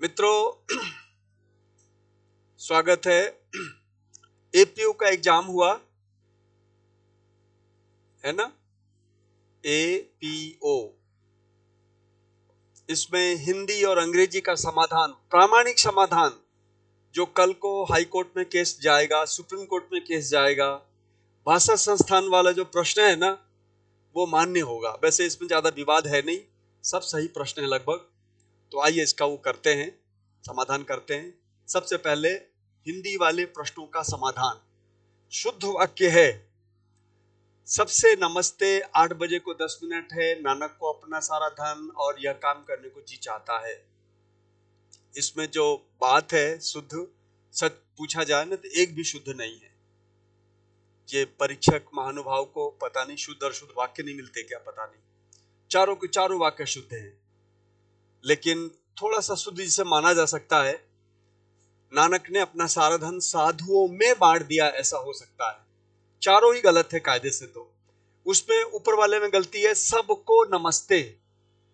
मित्रों, स्वागत है। एपीओ का एग्जाम हुआ है ना, एपीओ। इसमें हिंदी और अंग्रेजी का समाधान, प्रामाणिक समाधान, जो कल को हाई कोर्ट में केस जाएगा, सुप्रीम कोर्ट में केस जाएगा, भाषा संस्थान वाला जो प्रश्न है ना, वो मान्य होगा। वैसे इसमें ज्यादा विवाद है नहीं, सब सही प्रश्न है लगभग। तो आइए इसका वो करते हैं, समाधान करते हैं। सबसे पहले हिंदी वाले प्रश्नों का समाधान। शुद्ध वाक्य है, सबसे नमस्ते, 8 बजे को 10 मिनट है, नानक को अपना सारा धन और यह काम करने को जी चाहता है। इसमें जो बात है शुद्ध, सच पूछा जाए ना तो एक भी शुद्ध नहीं है। ये परीक्षक महानुभाव को पता नहीं शुद्ध और शुद्ध वाक्य नहीं मिलते क्या, पता नहीं। चारों के चारों वाक्य शुद्ध हैं, लेकिन थोड़ा सा शुद्ध जिसे माना जा सकता है, नानक ने अपना सारा धन साधुओं में बांट दिया, ऐसा हो सकता है। चारों ही गलत है कायदे से। तो उसमें ऊपर वाले में गलती है, सबको नमस्ते,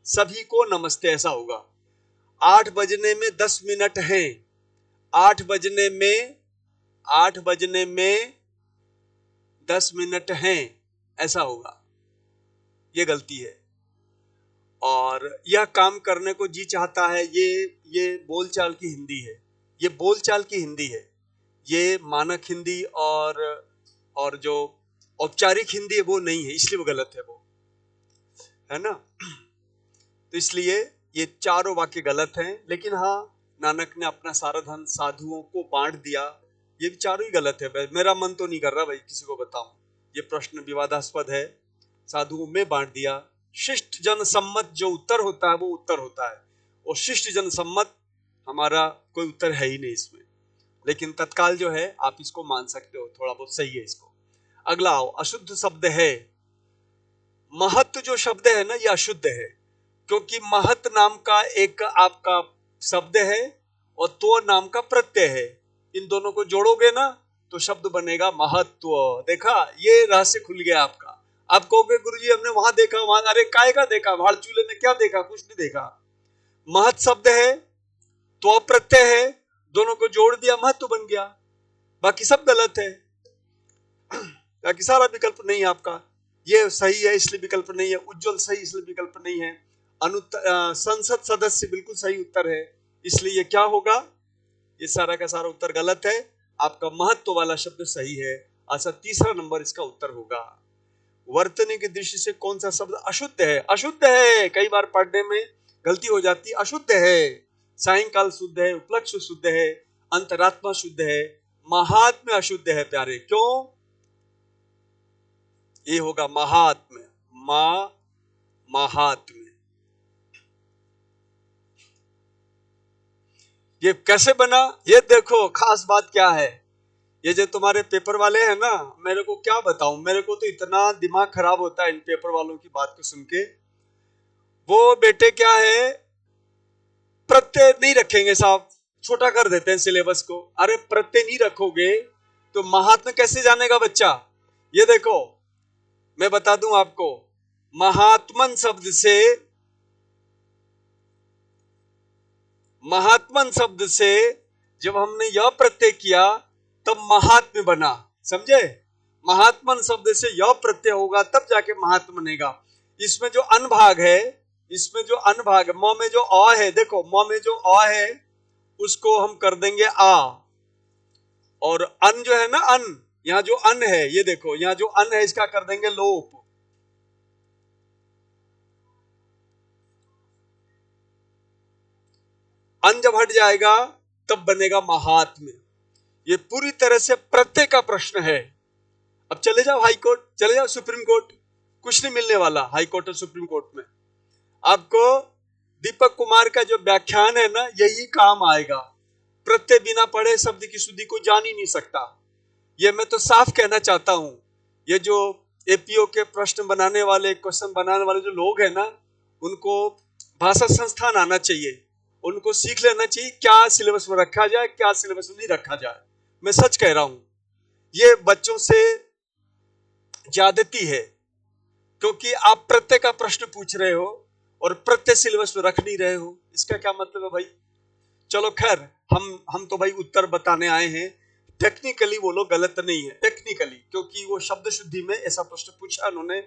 सभी को नमस्ते, ऐसा होगा। 8 बजने में 10 मिनट हैं, 8 बजने में 10 मिनट हैं, ऐसा होगा। ये गलती है। और यह काम करने को जी चाहता है, ये बोलचाल की हिंदी है, ये बोलचाल की हिंदी है। ये मानक हिंदी और जो औपचारिक हिंदी है वो नहीं है, इसलिए वो गलत है, वो है ना। तो इसलिए ये चारों वाक्य गलत हैं। लेकिन हाँ, नानक ने अपना सारा धन साधुओं को बांट दिया, ये भी चारों ही गलत है। मेरा मन तो नहीं कर रहा भाई किसी को बताऊं, ये प्रश्न विवादास्पद है। साधुओं में बांट दिया। शिष्ट जन सम्मत जो उत्तर होता है वो उत्तर होता है, और शिष्ट जन सम्मत हमारा कोई उत्तर है ही नहीं इसमें। लेकिन तत्काल जो है आप इसको मान सकते हो, थोड़ा बहुत सही है इसको। अगला आओ, अशुद्ध शब्द है। महत्व जो शब्द है ना, ये अशुद्ध है, क्योंकि महत नाम का एक आपका शब्द है और तो नाम का प्रत्यय है। इन दोनों को जोड़ोगे ना तो शब्द बनेगा महत्व। देखा, ये रहस्य खुल गया आपका। आप कहोगे गुरुजी हमने वहां देखा, वहां, अरे काय का देखा, भाड़ चूल्हे में क्या देखा, कुछ नहीं देखा। महत शब्द है, तो प्रत्यय है, दोनों को जोड़ दिया, महत्व बन गया। बाकी सब गलत है, बाकी सारा विकल्प नहीं है आपका। ये सही है इसलिए विकल्प नहीं है, उज्जवल सही इसलिए विकल्प नहीं है, संसद सदस्य बिल्कुल सही उत्तर है, इसलिए ये क्या होगा, ये सारा का सारा उत्तर गलत है। आपका महत्व वाला शब्द सही है। अच्छा, तीसरा नंबर इसका उत्तर होगा। वर्तने की दृष्टि से कौन सा शब्द अशुद्ध है? अशुद्ध है, कई बार पढ़ने में गलती हो जाती है। अशुद्ध है, सायंकाल शुद्ध है, उपलक्ष शुद्ध है, अंतरात्मा शुद्ध है, महात्म्य अशुद्ध है प्यारे। क्यों? ये होगा महात्म्य, महात्म्य। ये कैसे बना? ये देखो, खास बात क्या है, ये जो तुम्हारे पेपर वाले हैं ना, मेरे को क्या बताऊं, मेरे को तो इतना दिमाग खराब होता है इन पेपर वालों की बात को सुन के। वो बेटे क्या है, प्रत्यय नहीं रखेंगे साहब, छोटा कर देते हैं सिलेबस को। अरे प्रत्यय नहीं रखोगे तो महात्म्य कैसे जानेगा बच्चा? ये देखो, मैं बता दूं आपको, महात्मन शब्द से जब हमने यह प्रत्यय किया तब महात्म्य बना, समझे? महात्मन शब्द से यह प्रत्यय होगा तब जाके महात्म्य बनेगा। इसमें जो अनभाग है, म में जो अ है, देखो म में जो अ है उसको हम कर देंगे आ, और अन जो है ना, अन, यहाँ जो अन है, ये देखो यहाँ जो अन है इसका कर देंगे लोप। अन जब हट जाएगा तब बनेगा महात्म्य। ये पूरी तरह से प्रत्यय का प्रश्न है। अब चले जाओ हाई कोर्ट, चले जाओ सुप्रीम कोर्ट, कुछ नहीं मिलने वाला हाई कोर्ट और सुप्रीम कोर्ट में। आपको दीपक कुमार का जो व्याख्यान है ना, यही काम आएगा। प्रत्यय बिना पढ़े शब्द की शुद्धि को जान ही नहीं सकता। ये मैं तो साफ कहना चाहता हूं। ये जो एपीओ के प्रश्न बनाने वाले, क्वेश्चन बनाने वाले जो लोग हैं ना, उनको भाषा संस्थान आना चाहिए, उनको सीख लेना चाहिए क्या सिलेबस में रखा जाए, क्या सिलेबस में नहीं रखा जाए। मैं सच कह रहा हूं, ये बच्चों से ज्यादती है, क्योंकि आप प्रत्यय का प्रश्न पूछ रहे हो और प्रत्यय सिलेबस में रख नहीं रहे हो। इसका क्या मतलब है भाई? चलो खैर, हम तो भाई उत्तर बताने आए हैं, टेक्निकली वो लोग गलत नहीं है टेक्निकली, क्योंकि वो शब्द शुद्धि में ऐसा प्रश्न पूछा उन्होंने।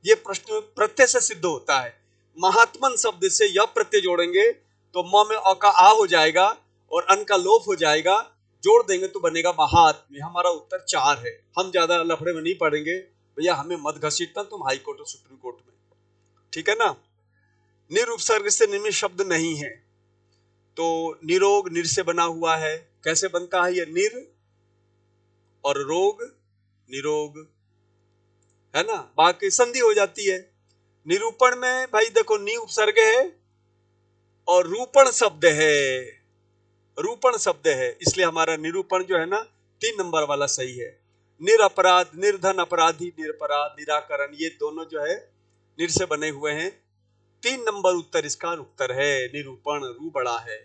ये प्रश्न प्रत्यय से सिद्ध होता है। महात्मन शब्द से य प्रत्यय जोड़ेंगे तो म में अ का आ हो जाएगा और अन का लोप हो जाएगा, जोड़ देंगे तो बनेगा महात्म। हमारा उत्तर 4 है। हम ज्यादा लफड़े में नहीं पड़ेंगे भैया, हमें मत घसीटना तुम हाई कोर्ट और सुप्रीम कोर्ट में, ठीक है ना। निर उपसर्ग से निमित शब्द नहीं है, तो निरोग निर से बना हुआ है। कैसे बनता है ये? निर और रोग, निरोग, है ना। बाकी संधि हो जाती है। निरूपण में भाई देखो, नी उपसर्ग है और रूपण शब्द है, रूपण शब्द है, इसलिए हमारा निरूपण जो है ना 3 नंबर वाला सही है। निरपराध, निर्धन, अपराधी, निरपराध, निराकरण, ये दोनों जो है निर से बने हुए हैं। 3 नंबर उत्तर इसका उत्तर है निरूपण, रू बड़ा है।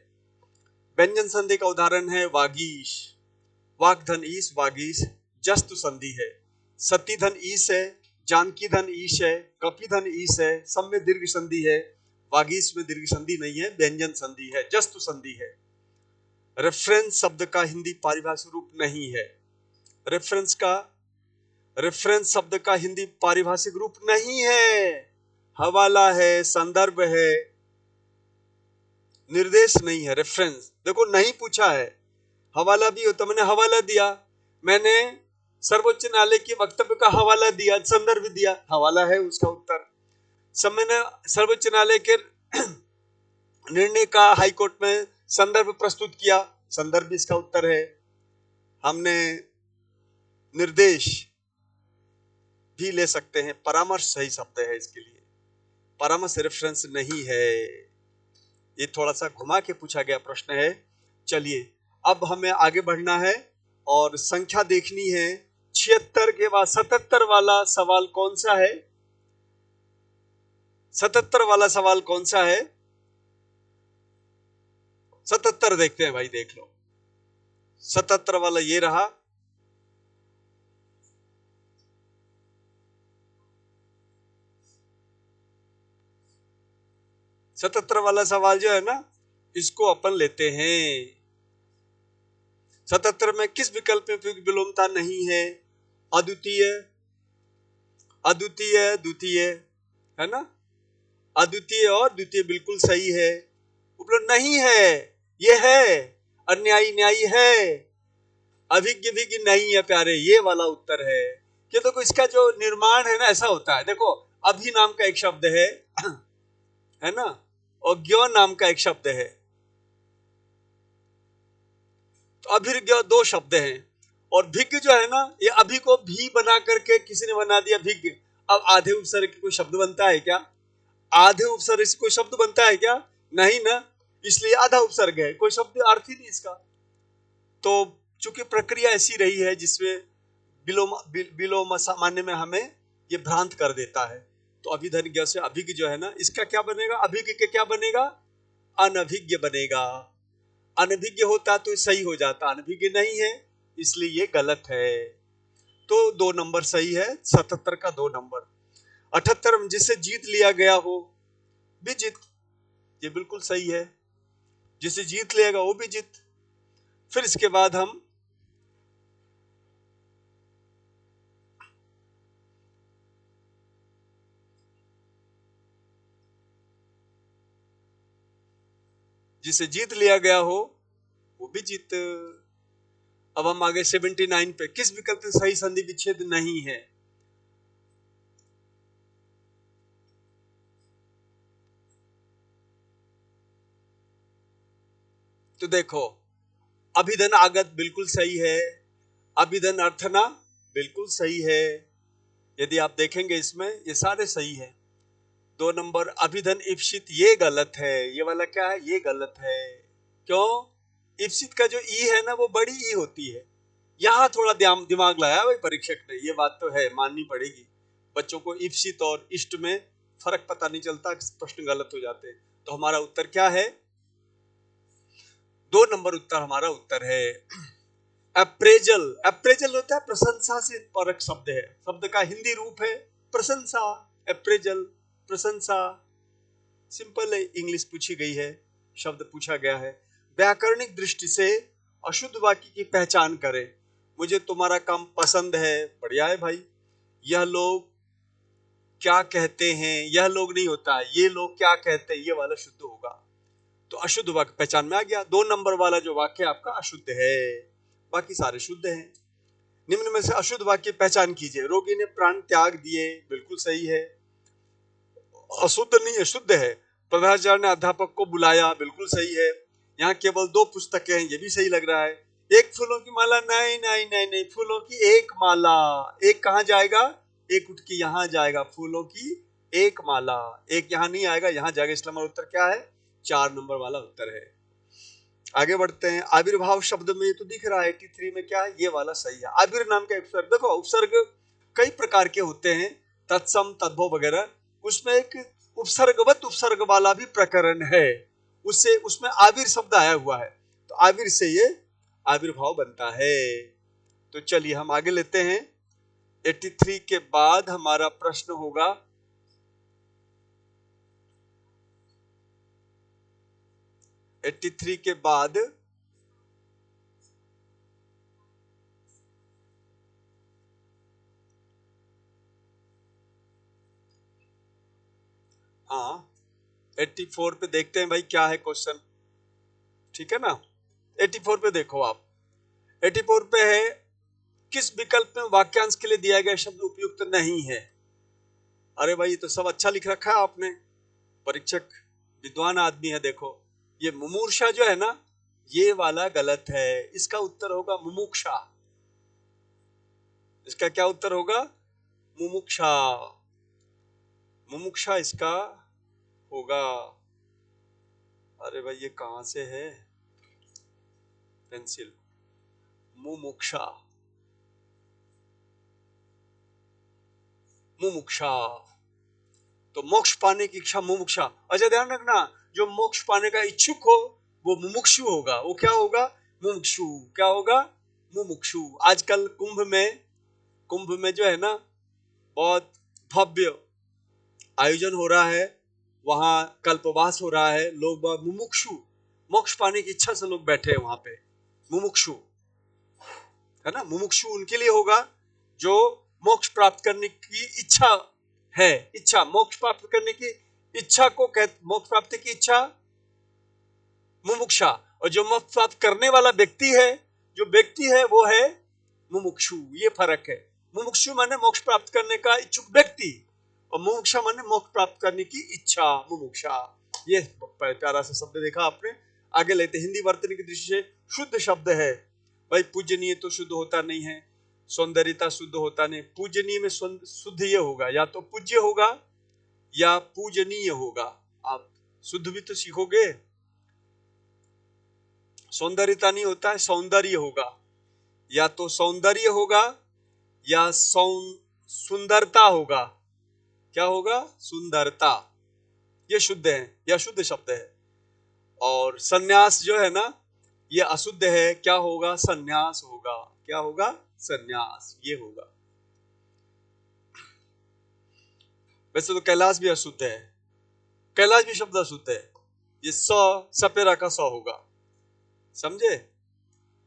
व्यंजन संधि का उदाहरण है वागीश, वाक धन ईश, वागीश। जस्तु संधि है, सती धन ईश है, जानकी धन ईश है, कपि धन ईश है, सब में दीर्घ संधि है। वागीश में दीर्घ संधि नहीं है, व्यंजन संधि है, जस्तु संधि है। रेफरेंस शब्द का हिंदी पारिभाषिक रूप नहीं है। रेफरेंस शब्द का हिंदी पारिभाषिक रूप नहीं है। हवाला है, संदर्भ है, निर्देश नहीं है। रेफरेंस देखो नहीं पूछा है, हवाला भी हो तो मैंने हवाला दिया, मैंने सर्वोच्च न्यायालय के वक्तव्य का हवाला दिया, संदर्भ दिया, हवाला है उसका उत्तर। सब मैंने सर्वोच्च न्यायालय के निर्णय का हाई कोर्ट में संदर्भ प्रस्तुत किया, संदर्भ इसका उत्तर है। हमने निर्देश भी ले सकते हैं, परामर्श सही शब्द है इसके लिए, परामर्श रेफरेंस नहीं है। ये थोड़ा सा घुमा के पूछा गया प्रश्न है। चलिए अब हमें आगे बढ़ना है और संख्या देखनी है। 76 के बाद 77 वाला सवाल कौन सा है? 77 वाला सवाल कौन सा है? 77 देखते हैं भाई, देख लो 77 वाला ये रहा। सतहत्तर वाला सवाल जो है ना, इसको अपन लेते हैं। 77 में किस विकल्प में विलोमता नहीं है? अद्वितीय, अद्वितीय, द्वितीय, है ना। अद्वितीय और द्वितीय बिल्कुल सही है। उपलब्ध नहीं है, ये है। अन्यायी न्यायी है, अभिज्ञ विज्ञ नहीं है प्यारे, ये वाला उत्तर है। कि देखो इसका जो निर्माण है ना ऐसा होता है, देखो अभि नाम का एक शब्द है ना, और ज्ञ नाम का एक शब्द है, तो अभिज्ञ 2 शब्द हैं। और भिज्ञ जो है ना, ये अभि को भी बना करके किसी ने बना दिया भिज्ञ। अब आधे उपसर्ग की कोई शब्द बनता है क्या? आधे उपसर्ग से कोई शब्द बनता है क्या? नहीं ना, इसलिए आधा उपसर्ग है, कोई शब्द अर्थ ही नहीं इसका। तो चूंकि प्रक्रिया ऐसी रही है जिसमें विलोम सामान्य में हमें ये भ्रांत कर देता है। तो अभिधन से अभिज्ञ जो है ना, इसका क्या बनेगा? अभिज्ञ के क्या बनेगा? अनभिज्ञ बनेगा। अनभिज्ञ होता तो सही हो जाता, अनभिज्ञ नहीं है इसलिए ये गलत है। तो 2 नंबर सही है, 77 का 2 नंबर। 78 जिससे जीत लिया गया हो, भी जीत, ये बिल्कुल सही है, जिसे जीत लेगा वो भी जीत। फिर इसके बाद हम जिसे जीत लिया गया हो वो भी जीत। अब हम आगे 79 पे, किस विकल्प से सही संधि विच्छेद नहीं है? तो देखो, अभिधन आगत बिल्कुल सही है, अभिधन अर्थना बिल्कुल सही है। यदि आप देखेंगे इसमें ये सारे सही है। 2 नंबर अभिधन इप्सित, ये गलत है। ये वाला क्या है? ये गलत है। क्यों? इप्सित का जो ई है ना वो बड़ी ई होती है। यहाँ थोड़ा दिमाग लगाया भाई परीक्षक ने, ये बात तो है, माननी पड़ेगी। बच्चों को इप्सित और इष्ट में फर्क पता नहीं चलता, प्रश्न गलत हो जाते हैं। तो हमारा उत्तर क्या है? 2 नंबर उत्तर हमारा उत्तर है। अप्रेजल, अप्रेजल होता है प्रशंसा से परक शब्द है, शब्द का हिंदी रूप है प्रशंसा। अप्रेजल प्रशंसा, सिंपल है, इंग्लिश पूछी गई है, शब्द पूछा गया है। व्याकरणिक दृष्टि से अशुद्ध वाक्य की पहचान करें। मुझे तुम्हारा काम पसंद है, बढ़िया है भाई। यह लोग क्या कहते हैं, यह लोग नहीं होता, ये लोग क्या कहते हैं, ये वाला शुद्ध होगा। तो अशुद्ध वाक्य पहचान में आ गया। 2 नंबर वाला जो वाक्य आपका अशुद्ध है, बाकी सारे शुद्ध हैं। निम्न में से अशुद्ध वाक्य पहचान कीजिए। रोगी ने प्राण त्याग दिए, बिल्कुल सही है, अशुद्ध नहीं है, शुद्ध है। प्रधानाचार्य ने अध्यापक को बुलाया, बिल्कुल सही है। यहाँ केवल 2 पुस्तकें हैं, ये भी सही लग रहा है। एक फूलों की माला, नहीं नहीं नहीं नहीं, फूलों की एक माला। एक कहाँ जाएगा, एक उठ के यहाँ जाएगा। फूलों की एक माला, एक यहाँ नहीं आएगा, यहाँ जाएगा। इसलिए हमारा उत्तर क्या है, 4 नंबर वाला उत्तर है। आगे बढ़ते हैं। आविर्भाव शब्द में ये तो दिख रहा है 83 में क्या है, ये वाला सही है। आविर नाम का उपसर्ग, देखो उपसर्ग कई प्रकार के होते हैं, तत्सम तद्भव वगैरह। उसमें एक उपसर्गवत उपसर्ग वाला भी प्रकरण है, उससे उसमें आविर शब्द आया हुआ है, तो आविर से ये आविर्भाव बनता है। तो चलिए हम आगे लेते हैं। 83 के बाद हमारा प्रश्न होगा 83 के बाद हाँ 84 पे देखते हैं भाई क्या है क्वेश्चन, ठीक है ना। 84 पे देखो आप, 84 पे है, किस विकल्प में वाक्यांश के लिए दिया गया शब्द उपयुक्त नहीं है। अरे भाई ये तो सब अच्छा लिख रखा है आपने, परीक्षक विद्वान आदमी है। देखो ये मुमूर्षा जो है ना, ये वाला गलत है, इसका उत्तर होगा मुमुक्षा। इसका क्या उत्तर होगा, मुमुक्षा, मुमुक्षा इसका होगा। अरे भाई ये कहां से है पेंसिल, मुमुक्षा, मुमुक्षा, तो मोक्ष पाने की इच्छा मुमुक्षा। अच्छा ध्यान रखना, जो मोक्ष पाने का इच्छुक हो वो मुमुक्षु होगा। वो क्या होगा, मुमुक्षु। क्या होगा, मुमुक्षु। आजकल कुंभ में जो है ना, बहुत भव्य आयोजन हो रहा है, वहां कल्पवास हो रहा है। लोग मुमुक्षु, मोक्ष पाने की इच्छा से लोग बैठे हैं वहां पे, मुमुक्षु है ना। मुमुक्षु उनके लिए होगा जो मोक्ष प्राप्त करने की इच्छा है। इच्छा, मोक्ष प्राप्त करने की इच्छा को मोक्ष प्राप्ति की इच्छा मुमुक्षा, और जो मोक्ष प्राप्त करने वाला व्यक्ति है, जो व्यक्ति है वो है मुमुक्षु। ये फर्क है। मुमुक्षु माने मोक्ष प्राप्त करने का इच्छुक व्यक्ति, और मुमुक्षा माने मोक्ष प्राप्त करने की इच्छा, मुमुक्षा। ये प्यारा सा शब्द देखा आपने। आगे लेते, हिंदी वर्तनी की दृष्टि से शुद्ध शब्द है। भाई पूजनीय तो शुद्ध होता नहीं है, सौंदर्यता शुद्ध होता नहीं। पूजनीय में शुद्ध ये होगा, या तो पूज्य होगा या पूजनीय होगा। आप शुद्ध भी तो सीखोगे, सौंदर्यता नहीं होता है, सौंदर्य होगा। या तो सौंदर्य होगा या सुंदरता होगा। क्या होगा, सुंदरता। ये शुद्ध है, यह शुद्ध शब्द है। और सन्यास जो है ना, ये अशुद्ध है। क्या होगा, सन्यास होगा। क्या होगा, सन्यास, ये होगा। वैसे तो कैलाश भी अशुद्ध है, कैलाश भी शब्द अशुद्ध है। ये सपेरा का होगा, समझे।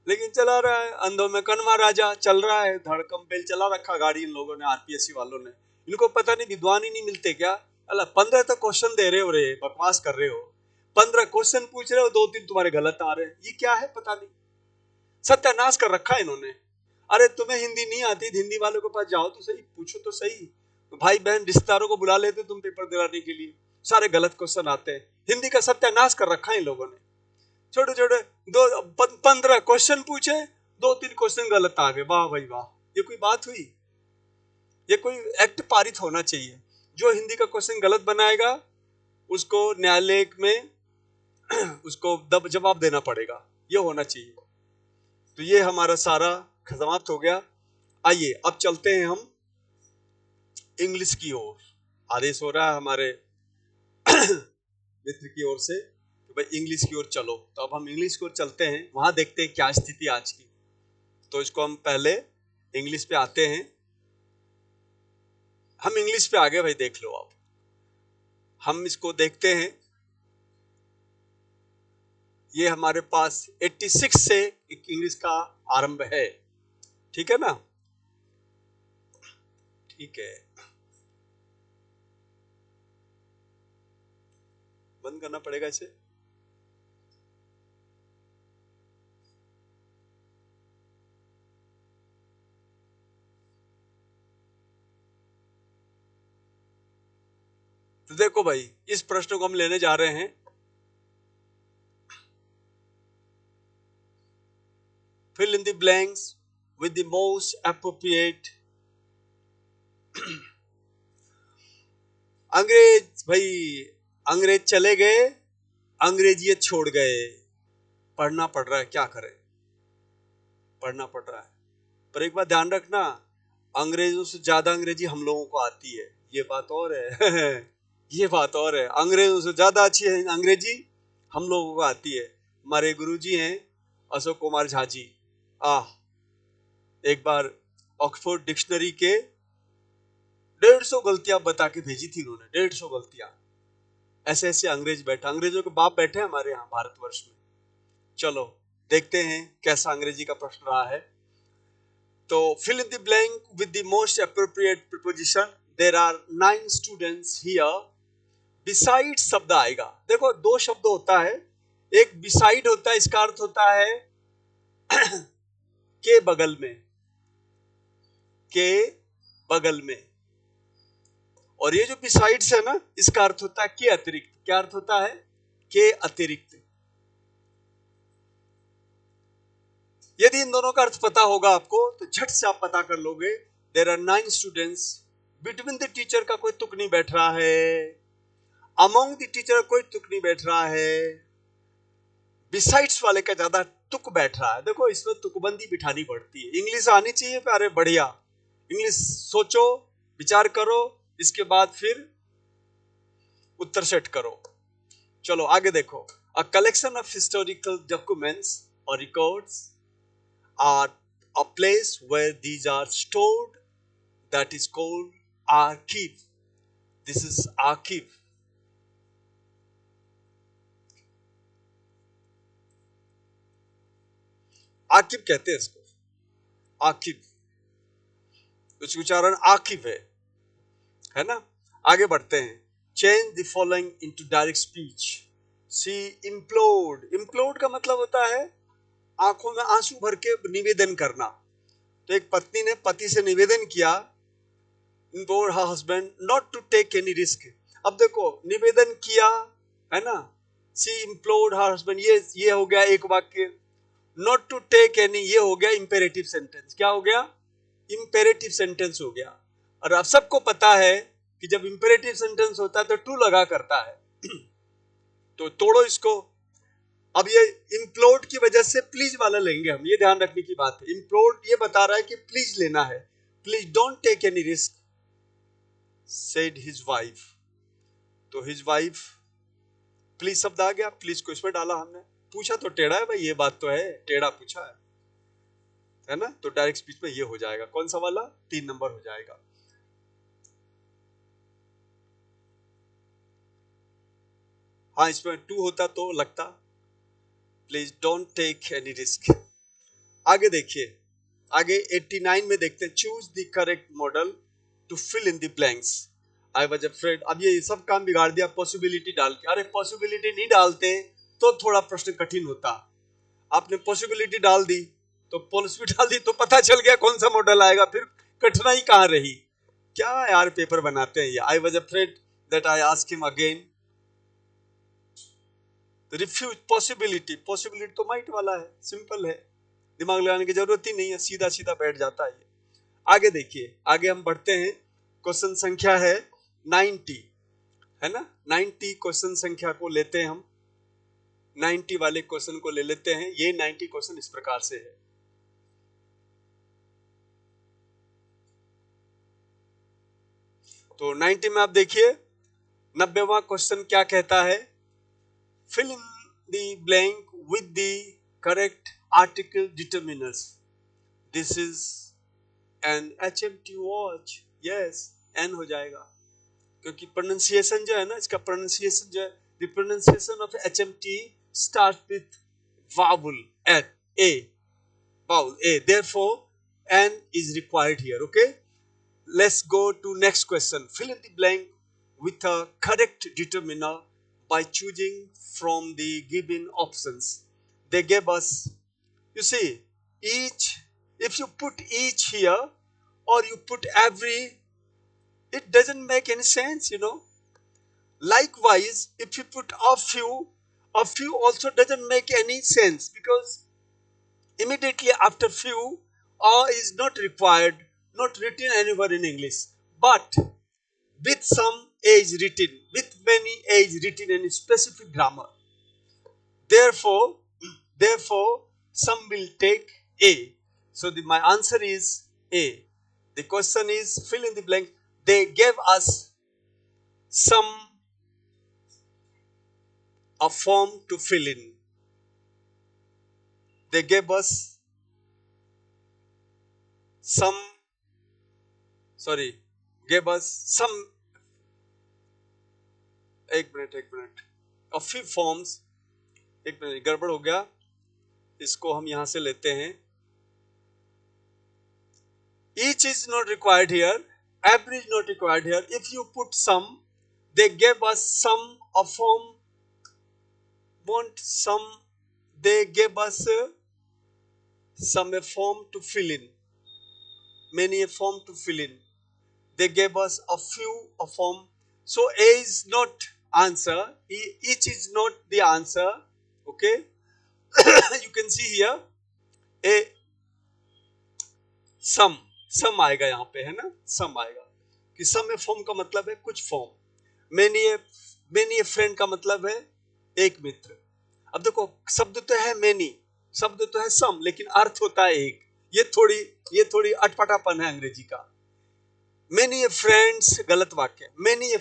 लेकिन चला रहा है, अंधों में कनवा राजा चल रहा है, धड़कम बेल चला रखा गाड़ी इन लोगों ने, आरपीएससी वालों ने। इनको पता नहीं विद्वान ही नहीं मिलते क्या। अल्लाह 15 तो क्वेश्चन दे रहे हो रे, बकवास कर रहे हो। 15 क्वेश्चन पूछ रहे हो, 2-3 तुम्हारे गलत आ रहे हैं, ये क्या है पता नहीं। सत्यानाश कर रखा है इन्होंने। अरे तुम्हें हिंदी नहीं आती, हिंदी वालों के पास जाओ तो सही, पूछो तो सही। तो भाई बहन रिश्तेदारों को बुला लेते तुम पेपर दिलाने के लिए, सारे गलत क्वेश्चन आते हैं। हिंदी का सत्यानाश कर रखा है इन लोगों ने। छोटे छोटे 15 क्वेश्चन पूछे, 2-3 क्वेश्चन गलत आ गए। वाह भाई वाह, ये कोई बात हुई। ये कोई एक्ट पारित होना चाहिए। जो हिंदी का क्वेश्चन गलत बनाएगा उसको न्यायालय में उसको जवाब देना पड़ेगा, ये होना चाहिए। तो ये हमारा सारा समाप्त हो गया। आइए अब चलते हैं हम इंग्लिश की ओर। आदेश हो रहा है हमारे मित्र की ओर से कि भाई इंग्लिश की ओर चलो। तो अब हम इंग्लिश की ओर चलते हैं, वहां देखते हैं क्या स्थिति आज की। तो इसको हम पहले इंग्लिश पे आते हैं। हम इंग्लिश पे आ गए भाई, देख लो आप। हम इसको देखते हैं, ये हमारे पास 86 से इंग्लिश का आरंभ है, ठीक है ना? ठीक है, बंद करना पड़ेगा इसे। तो देखो भाई, इस प्रश्न को हम लेने जा रहे हैं। Fill in the blanks with the most appropriate। अंग्रेज भाई, अंग्रेज चले गए, अंग्रेजियत छोड़ गए। पढ़ना पड़ रहा है, क्या करें, पढ़ना पड़ रहा है। पर एक बात ध्यान रखना, अंग्रेजों से ज्यादा अंग्रेजी हम लोगों को आती है, ये बात और है। ये बात और है, अंग्रेजों से ज्यादा अच्छी है अंग्रेजी हम लोगों को आती है। हमारे गुरुजी हैं अशोक कुमार झा जी, एक बार ऑक्सफोर्ड डिक्शनरी के 150 गलतियां बता के भेजी थी उन्होंने, 150 गलतियां। ऐसे ऐसे अंग्रेज बैठे, अंग्रेजों के बाप बैठे हमारे यहाँ भारतवर्ष में। चलो देखते हैं कैसा अंग्रेजी का प्रश्न रहा है। तो fill in the blank with the most appropriate preposition। There are 9 students here। beside शब्द आएगा। देखो दो शब्द होता है, एक beside होता है, इसका अर्थ होता है के बगल में, के बगल में। और ये जो besides है ना, इसका अर्थ होता है के अतिरिक्त। क्या अर्थ होता है? के अतिरिक्त। यदि इन दोनों का अर्थ पता होगा आपको तो झट से आप पता कर लोगे। There are 9 students, between the teacher का कोई तुक नहीं बैठ रहा है, अमंग द टीचर कोई तुक नहीं बैठ रहा है, बिसाइड्स वाले का ज्यादा तुक बैठ रहा है। देखो इसमें तुकबंदी बिठानी पड़ती है। इंग्लिश आनी चाहिए प्यारे, बढ़िया इंग्लिश सोचो, विचार करो, इसके बाद फिर उत्तर सेट करो। चलो आगे देखो। A collection of historical documents और records are a place where these are stored, that is called archive। This is archive। आर्किव कहते हैं इसको, आर्किव, कुछ उच्चारण आर्किव है ना? आगे बढ़ते हैं। Change the following into direct speech. She implored. Implored का मतलब होता है आंखों में आंसू भर के निवेदन करना। तो एक पत्नी ने पति से निवेदन किया, implored her husband not to take any risk. अब देखो निवेदन किया है ना, सी इम्प्लोर्ड हर हस्बैंड, ये हो गया एक वाक्य। नॉट टू टेक एनी, ये हो गया इंपेरेटिव सेंटेंस। क्या हो गया? इंपेरेटिव सेंटेंस हो गया। और आप सबको पता है कि जब इंपेरेटिव सेंटेंस होता है तो टू लगा करता है। तो तोड़ो इसको। अब ये इम्प्लोर्ड की वजह से प्लीज वाला लेंगे हम, ये ध्यान रखने की बात है। इम्प्लोर्ड ये बता रहा है कि प्लीज लेना है, please don't take any risk, said his wife। तो his wife, प्लीज शब्द आ गया, प्लीज को इसमें डाला हमने। पूछा तो टेढ़ा है भाई, ये बात तो है, टेढ़ा पूछा है ना? तो डायरेक्ट स्पीच में ये हो जाएगा। कौन सा वाला? 3 नंबर हो जाएगा। हाँ, इसमें 2 होता तो लगता, please don't take any risk. आगे देखिए, आगे 89 में देखते हैं। Choose the correct modal to fill in the blanks. I was afraid. अब ये सब काम बिगाड़ दिया पॉसिबिलिटी डाल के। अरे पॉसिबिलिटी नहीं डालते तो थोड़ा प्रश्न कठिन होता। आपने पॉसिबिलिटी डाल दी तो पॉसिबिलिटी डाल दी तो पता चल गया कौन सा मॉडल आएगा, फिर कठिनाई कहाँ रही? क्या यार पेपर बनाते हैं ये। I was afraid that I ask him again. Refuse possibility, possibility तो माइट वाला है, सिंपल है, दिमाग लगाने की जरूरत ही नहीं है, सीधा सीधा बैठ जाता है ये। आगे देखिए, आगे हम बढ़ते हैं। क्वेश्चन संख्या है 90, है ना? 90 क्वेश्चन संख्या को लेते हैं हम, 90 वाले क्वेश्चन को ले लेते हैं। ये 90 क्वेश्चन इस प्रकार से है। तो 90 में आप देखिए 90वां क्वेश्चन क्या कहता है? Fill in the blank with the correct article determiners. This is an HMT watch. Yes, an हो जाएगा क्योंकि प्रोनाउंसिएशन जो है ना, इसका प्रोनाउंसिएशन जो है, the pronunciation of HMT start with vowel N, A, vowel A. Therefore, N is required here. Okay. Let's go to next question. Fill in the blank with a correct determiner by choosing from the given options. They gave us, you see, each, if you put each here or you put every, it doesn't make any sense, you know. Likewise, if you put a few also doesn't make any sense, because immediately after few, or is not required, not written anywhere in English. But with some age written, with many age written in specific grammar. Therefore, therefore, some will take A. So my answer is A. The question is fill in the blank. They gave us some a form to fill in. They gave us some, sorry, gave us some, एक minute, a few forms, एक minute गड़बड़ हो गया, इसको हम यहां से लेते हैं. Each is not required here. Every is not required here. If you put some, they gave us some a form. Want some? They gave us some a form to fill in. Many a form to fill in. They gave us a few a form. So A is not answer. Each is not the answer. Okay. You can see here. A सम आएगा यहाँ पे, है ना, सम आएगा कि सम ए form का मतलब है कुछ फॉर्म. मेनी ए फ्रेंड का मतलब है एक मित्र. अब देखो शब्द तो है मेनी, शब्द तो है सम, लेकिन अर्थ होता है एक. ये थोड़ी अटपटापन है अंग्रेजी का. मेनी ए फ्रेंड्स गलत वाक्य. मेनी ए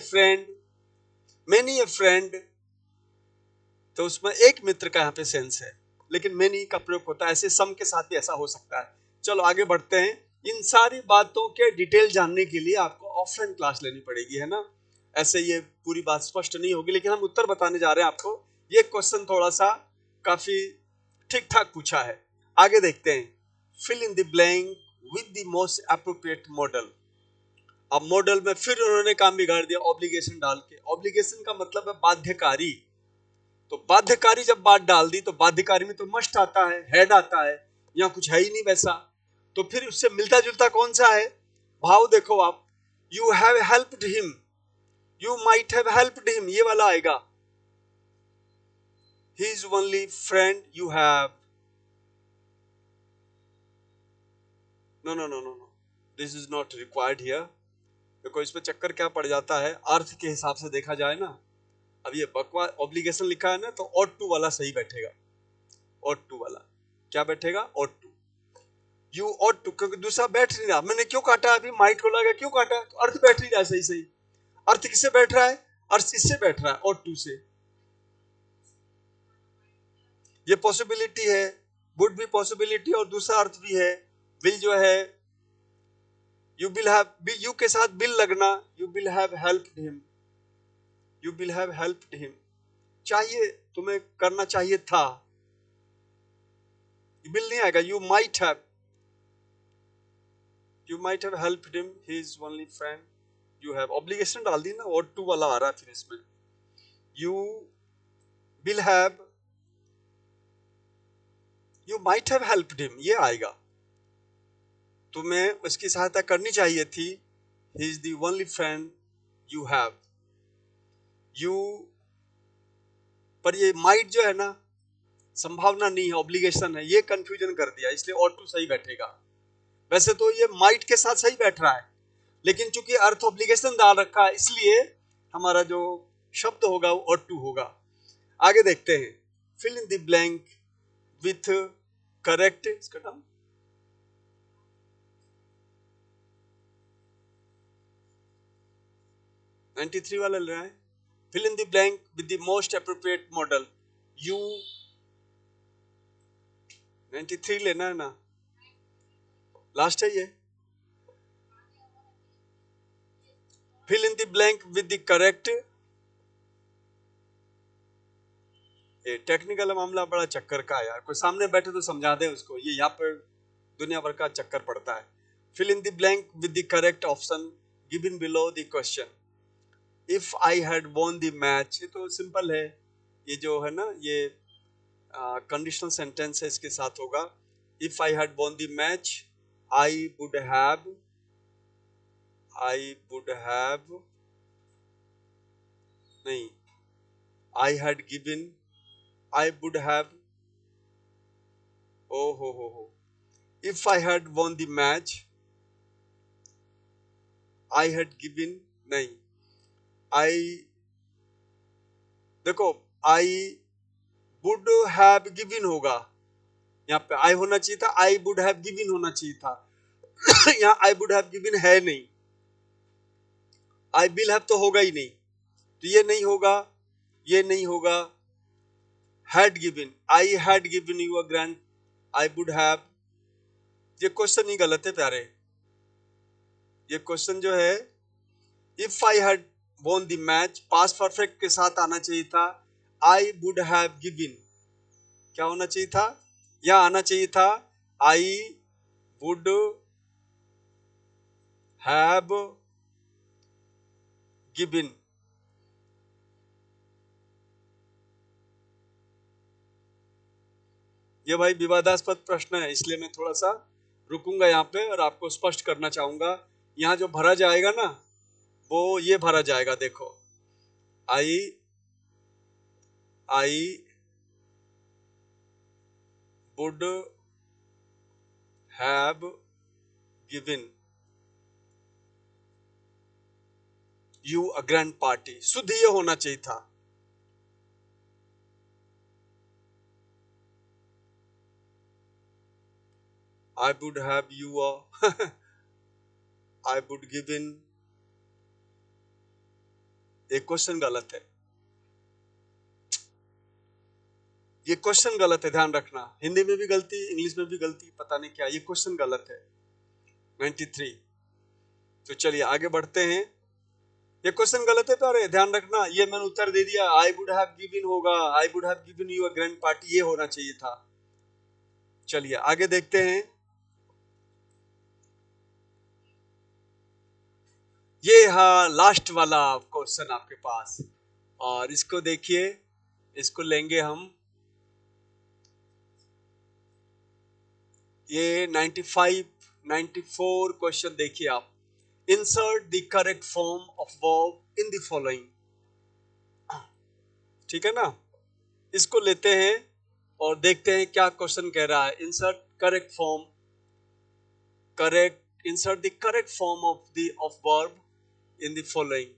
फ्रेंड तो उसमें एक मित्र का यहाँ पे सेंस है, लेकिन मेनी का प्रयोग होता है. ऐसे सम के साथ भी ऐसा हो सकता है. चलो आगे बढ़ते हैं. इन सारी बातों के डिटेल जानने के लिए आपको ऑफलाइन क्लास लेनी पड़ेगी, है ना. ऐसे ये पूरी बात स्पष्ट नहीं होगी, लेकिन हम उत्तर बताने जा रहे हैं आपको. ये क्वेश्चन थोड़ा सा काफी ठीक ठाक पूछा है. आगे देखते हैं. Fill in the blank with the most appropriate modal. अब मॉडल में फिर उन्होंने काम बिगाड़ दिया ऑब्लिगेशन डाल के. ऑब्लिगेशन का मतलब है बाध्यकारी. तो बाध्यकारी जब बात डाल दी तो बाध्यकारी में तो मस्ट आता है, हेड आता है, यहाँ कुछ है ही नहीं वैसा. तो फिर उससे मिलता जुलता कौन सा है भाव? देखो आप, you have helped him, you might have helped him, ये वाला आएगा. He is only friend you have. No, this is not required here. देखो इसमें चक्कर क्या पड़ जाता है, अर्थ के हिसाब से देखा जाए ना. अब ये बकवास ऑब्लिगेशन लिखा है ना, तो ऑट टू वाला सही बैठेगा. ऑट टू वाला क्या बैठेगा? Ought to. You ought to, क्योंकि दूसरा बैठ नहीं रहा. मैंने क्यों काटा? अभी माइट को लगा क्यों काटा? तो अर्थ बैठ नहीं रहा सही. अर्थ किससे बैठ रहा है? अर्थ इससे बैठ रहा है, ऑट टू से. ये पॉसिबिलिटी है, वुड भी पॉसिबिलिटी, और दूसरा अर्थ भी है. विल जो है, यू विल हैव, यू के साथ विल लगना, you will have helped him, you will have helped him. चाहिए तुम्हें, करना चाहिए था. विल नहीं आएगा. You might have helped him, he is only friend you have. Obligation डाल दी ना, और टू वाला आ रहा है फिर इसमें. You will have, you might have helped him, ये आएगा. तुम्हें उसकी सहायता करनी चाहिए थी. He is the only friend you have. You, पर ये माइट जो है ना, संभावना नहीं है, ऑब्लिगेशन है. ये कंफ्यूजन कर दिया, इसलिए और टू सही बैठेगा. वैसे तो ये माइट के साथ सही बैठ रहा है, लेकिन चूंकि अर्थ ऑब्लिगेशन डाल रखा है, इसलिए हमारा जो शब्द होगा वो और टू होगा. आगे देखते हैं. Fill in the blank with correct, इसका नाम 93 वाला ले रहा है. Fill in the blank with the most appropriate modal. You 93 लेना है ना, लास्ट है ये. Fill in the blank with the correct. ये टेक्निकल मामला बड़ा चक्कर का है यार, कोई सामने बैठे तो समझा दे उसको, ये यहाँ पे दुनिया भर का चक्कर पड़ता है। Fill in the blank with the correct option given below the question. If I had won the match, ये तो सिंपल है, ये जो है ना ये कंडीशनल सेंटेंस है, इसके साथ होगा if I had won the match I would have नहीं, I had given, I would have, oh ho, if I had won the match I had given, नहीं, आई, देखो आई वुड हैव गिवन होगा, यहाँ पे आई होना चाहिए था, आई वुड हैव गिवन होना चाहिए था। यहाँ आई वुड हैव गिवन है नहीं, आई विल हैव तो होगा ही नहीं, तो ये नहीं होगा, ये नहीं होगा। Had given, I had given you a grant, I would have, ये क्वेश्चन ही गलत है प्यारे। ये क्वेश्चन जो है if I had won the match, past perfect के साथ आना चाहिए था, आई वुड हैव गिवन, क्या होना चाहिए था, या आना चाहिए था आई वुड हैव गिवन। ये भाई विवादास्पद प्रश्न है, इसलिए मैं थोड़ा सा रुकूंगा यहाँ पे और आपको स्पष्ट करना चाहूंगा। यहाँ जो भरा जाएगा ना वो ये भरा जाएगा, देखो आई would have given you a grand party, शुद्ध ये होना चाहिए था। आई would have you a I would given, एक क्वेश्चन गलत है, ये क्वेश्चन गलत है, ध्यान रखना। हिंदी में भी गलती, इंग्लिश में भी गलती, पता नहीं क्या, ये क्वेश्चन गलत है। 93। तो चलिए आगे बढ़ते हैं। ये क्वेश्चन गलत है, तो ध्यान रखना, ये मैंने उत्तर दे दिया, आई वुड हैव गिवन होगा, आई would have given you a grand party, ये होना चाहिए था। चलिए आगे देखते हैं। ये हाँ लास्ट वाला क्वेश्चन आपके पास, और इसको देखिए, इसको लेंगे हम, ये 95 94 क्वेश्चन देखिए आप। Insert the correct form of verb in the following, ठीक है ना, इसको लेते हैं और देखते हैं क्या क्वेश्चन कह रहा है। Insert correct form, correct, insert the correct form of verb in the following.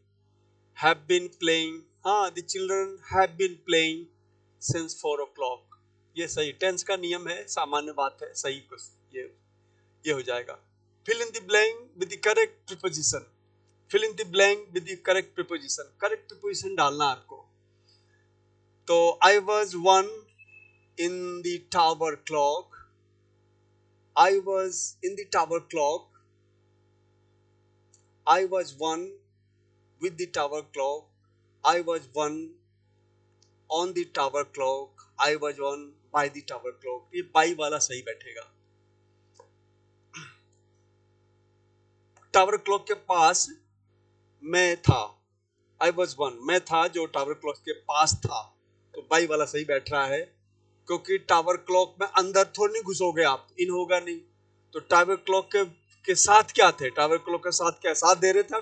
Have been playing, हाँ the children have been playing since 4 o'clock, ये सही, टेंस का नियम है, सामान्य बात है, सही कुछ ये हो जाएगा। Fill in the blank with the correct preposition, fill in the blank with the correct preposition, correct preposition डालना आपको। तो I was one in the tower clock, I was in the tower clock, I was one with the tower clock, I was one on the tower clock, I was one by the tower clock, ये by वाला सही बैठेगा। Tower clock के पास मैं था, I was one, मैं था जो टावर क्लॉक के पास था, तो by वाला सही बैठ रहा है, क्योंकि टावर क्लॉक में अंदर थोड़ी नहीं घुसोगे आप, इन होगा नहीं। तो टावर क्लॉक के साथ क्या थे, टावर क्लॉक के साथ क्या साथ दे रहे थे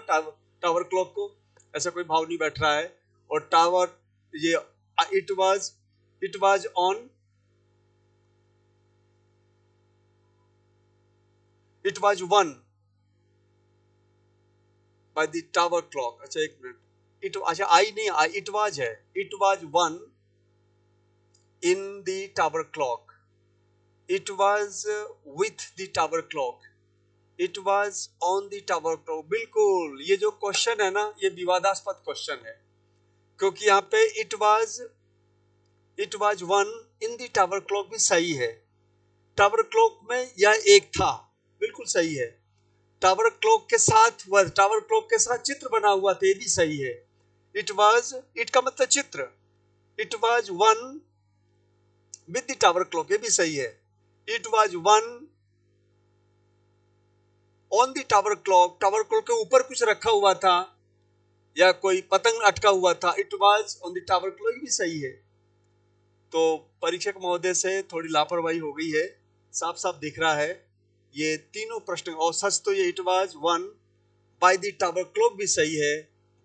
टावर क्लॉक को, ऐसा कोई भाव नहीं बैठ रहा है। और टावर, ये it was on, it was one by the tower clock. अच्छा एक मिनट, इट, अच्छा आई नहीं, इट वाज है, it was one in the tower clock, it was with the tower clock, it was on the tower clock. बिल्कुल, ये जो question है ना ये विवादास्पद क्वेश्चन है, क्योंकि यहाँ पे it was one in the tower clock भी सही है, टावर क्लॉक में यह एक था, बिल्कुल सही है। टावर क्लॉक के साथ टावर क्लॉक के साथ चित्र बना हुआ था, ये भी सही है। इट वाज, इट का मतलब चित्र, it was one with the tower clock, ये भी सही है। It was one on the tower clock, tower clock के ऊपर कुछ रखा हुआ था या कोई पतंग अटका हुआ था। It was on the tower clock भी सही है। तो परीक्षक महोदय से थोड़ी लापरवाही हो गई है, साफ साफ दिख रहा है। ये तीनों प्रश्न, और सच तो ये it was one by the tower clock भी सही है।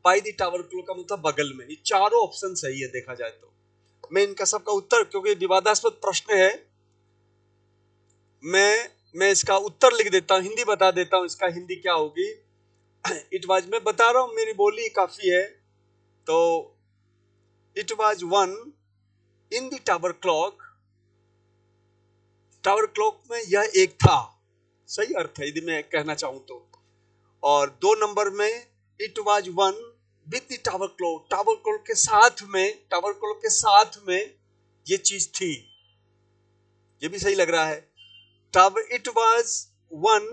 बाय द टावर क्लॉक का मतलब बगल में, ये चारों ऑप्शन सही है देखा जाए तो। मैं इनका सबका उत्तर, क्योंकि विवादास्पद प्रश्न है, मैं इसका उत्तर लिख देता हूँ, हिंदी बता देता हूँ इसका हिंदी क्या होगी। इट वाज, मैं बता रहा हूँ, मेरी बोली काफी है। तो it was one in the tower clock, tower clock में यह एक था, सही अर्थ है यदि मैं कहना चाहूं तो। और 2 नंबर में it was one with the tower clock, tower clock के साथ में, टावर क्लॉक के साथ में ये चीज थी, ये भी सही लग रहा है। Tower, it was one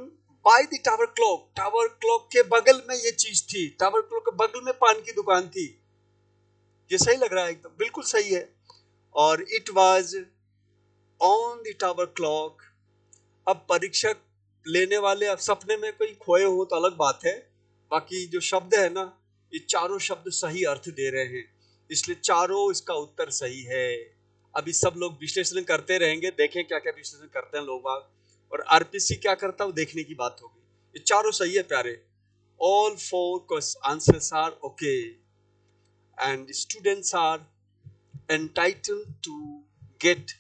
by the tower clock, tower clock के बगल में ये चीज थी, टावर क्लॉक के बगल में पान की दुकान थी, ये सही लग रहा है एकदम, बिल्कुल सही है। और it was on the tower clock, अब परीक्षक लेने वाले अब सपने में कोई खोए हो तो अलग बात है, बाकी जो शब्द है ना, ये चारों शब्द सही अर्थ दे रहे हैं, इसलिए चारों इसका उत्तर सही है। अभी सब लोग विश्लेषण करते रहेंगे, देखें क्या क्या विश्लेषण करते हैं लोग, और आरपीसी क्या करता है वो देखने की बात होगी। ये चारों सही है प्यारे, all 4 answers are okay and students are entitled to get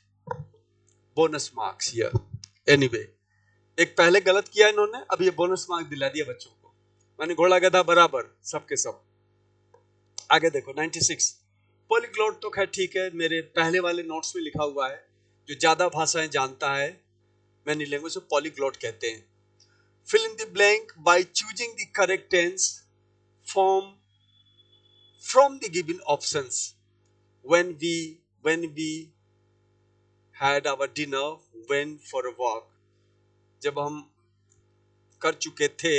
bonus marks here. Anyway, एक पहले गलत किया इन्होंने, अब ये बोनस मार्क दिला दिया बच्चों को, मैंने घोड़ा गधा बराबर सबके सब। आगे देखो 96, पॉलीग्लॉट तो खैर ठीक है, मेरे पहले वाले नोट्स में लिखा हुआ है, जो ज्यादा भाषाएं जानता है मैनी लैंग्वेज को पॉलीग्लॉट कहते हैं। Fill in the blank by choosing the correct tense form from the given options. when we had our dinner, went for a walk, जब हम कर चुके थे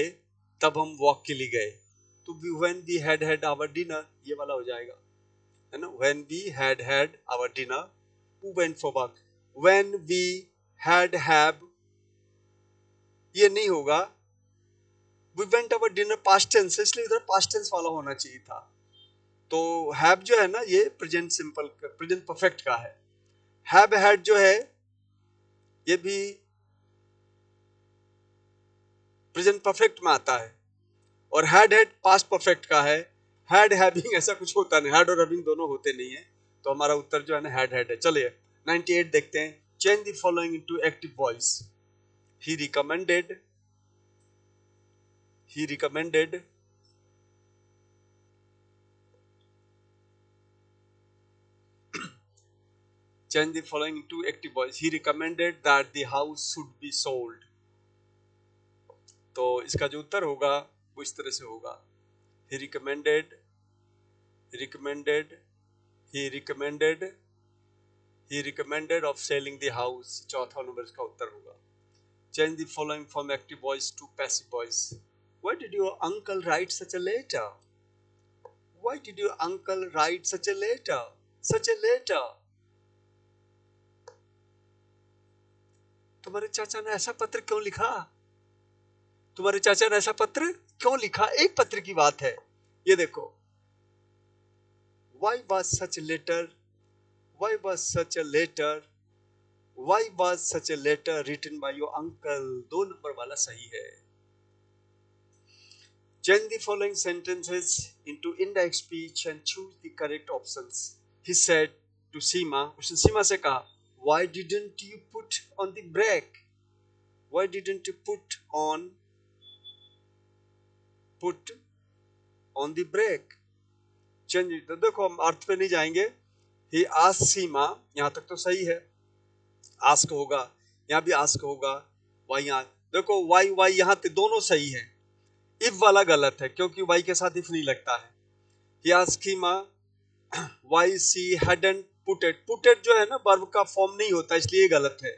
तब हम वॉक के लिए गए, तो when we had our dinner ये वाला हो जाएगा, है ना। when we had our dinner, we went for walk। when we have ये नहीं होगा, we went our dinner past tense, इसलिए इधर past tense वाला होना चाहिए था। तो have जो है ना, ये प्रेजेंट सिंपल, प्रेजेंट परफेक्ट का है। have had जो है ये भी प्रेजेंट परफेक्ट में आता है, और हैड पास्ट परफेक्ट का है। हैड हैविंग ऐसा कुछ होता नहीं, हैड और हैविंग दोनों होते नहीं है, तो हमारा उत्तर जो है ना हैड है। चलिए 98 देखते हैं। Change the following into active voice. He recommended, he recommended, change the following into active voice। he recommended that the house should be sold। तो इसका जो उत्तर होगा वो इस तरह से होगा, he recommended, recommended, he recommended, he recommended of selling the house। चौथा नंबर इसका उत्तर होगा। change the following from active voice to passive voice। why did your uncle write such a letter? why did your uncle write such a letter? such a letter। तुम्हारे चाचा ने ऐसा पत्र क्यों लिखा? तुम्हारे चाचा ने ऐसा पत्र क्यों लिखा? एक पत्र की बात है। ये देखो, why was such a letter, why was such a letter, why was such a letter written by your uncle। 2 number वाला सही है। Change the following sentences into indirect speech and choose the correct options। he said to Seema, उसने सीमा से कहा, why didn't you put on the brake? why didn't you put on the brake। Change, तो देखो हम अर्थ पे नहीं जाएंगे। ही ask सीमा, यहां तक तो सही है, आस्क होगा, यहां भी आस्क होगा। वाई, यहाँ देखो वाई यहां पे दोनों सही है, इफ वाला गलत है क्योंकि वाई के साथ इफ नहीं लगता है। He ask Seema why she hadn't put it जो है ना वर्ब का फॉर्म नहीं होता, इसलिए गलत है।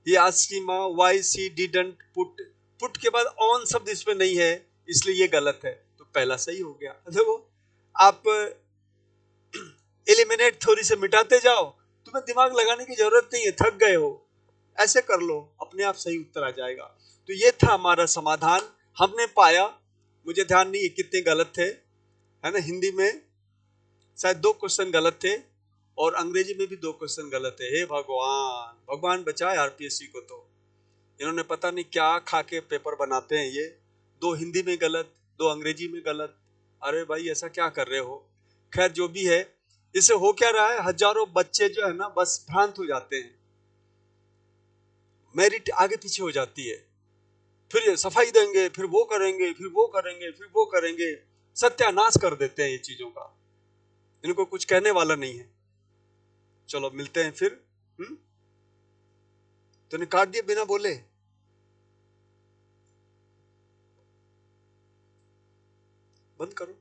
He ask Seema why she didn't put के बाद ऑन शब्द इसमें नहीं है, इसलिए ये गलत है, तो पहला सही हो गया। देखो आप एलिमिनेट थ्योरी से मिटाते जाओ, तुम्हें दिमाग लगाने की जरूरत नहीं है, थक गए हो, ऐसे कर लो, अपने आप सही उत्तर आ जाएगा। तो ये था हमारा समाधान, हमने पाया। मुझे ध्यान नहीं है कितने गलत थे, है ना। हिंदी में शायद 2 क्वेश्चन गलत थे और अंग्रेजी में भी 2 क्वेश्चन गलत है। हे भगवान, भगवान बचाए आरपीएससी को। तो इन्होंने पता नहीं क्या खा के पेपर बनाते हैं ये, 2 हिंदी में गलत, 2 अंग्रेजी में गलत। अरे भाई ऐसा क्या कर रहे हो। खैर जो भी है, इससे हो क्या रहा है, हजारों बच्चे जो है ना बस भ्रांत हो जाते हैं, मेरिट आगे पीछे हो जाती है, फिर ये सफाई देंगे, फिर वो करेंगे, फिर वो करेंगे, फिर वो करेंगे, सत्यानाश कर देते हैं ये चीजों का। इनको कुछ कहने वाला नहीं है। चलो मिलते हैं फिर। तूने काट दिया बिना बोले। बंद करो।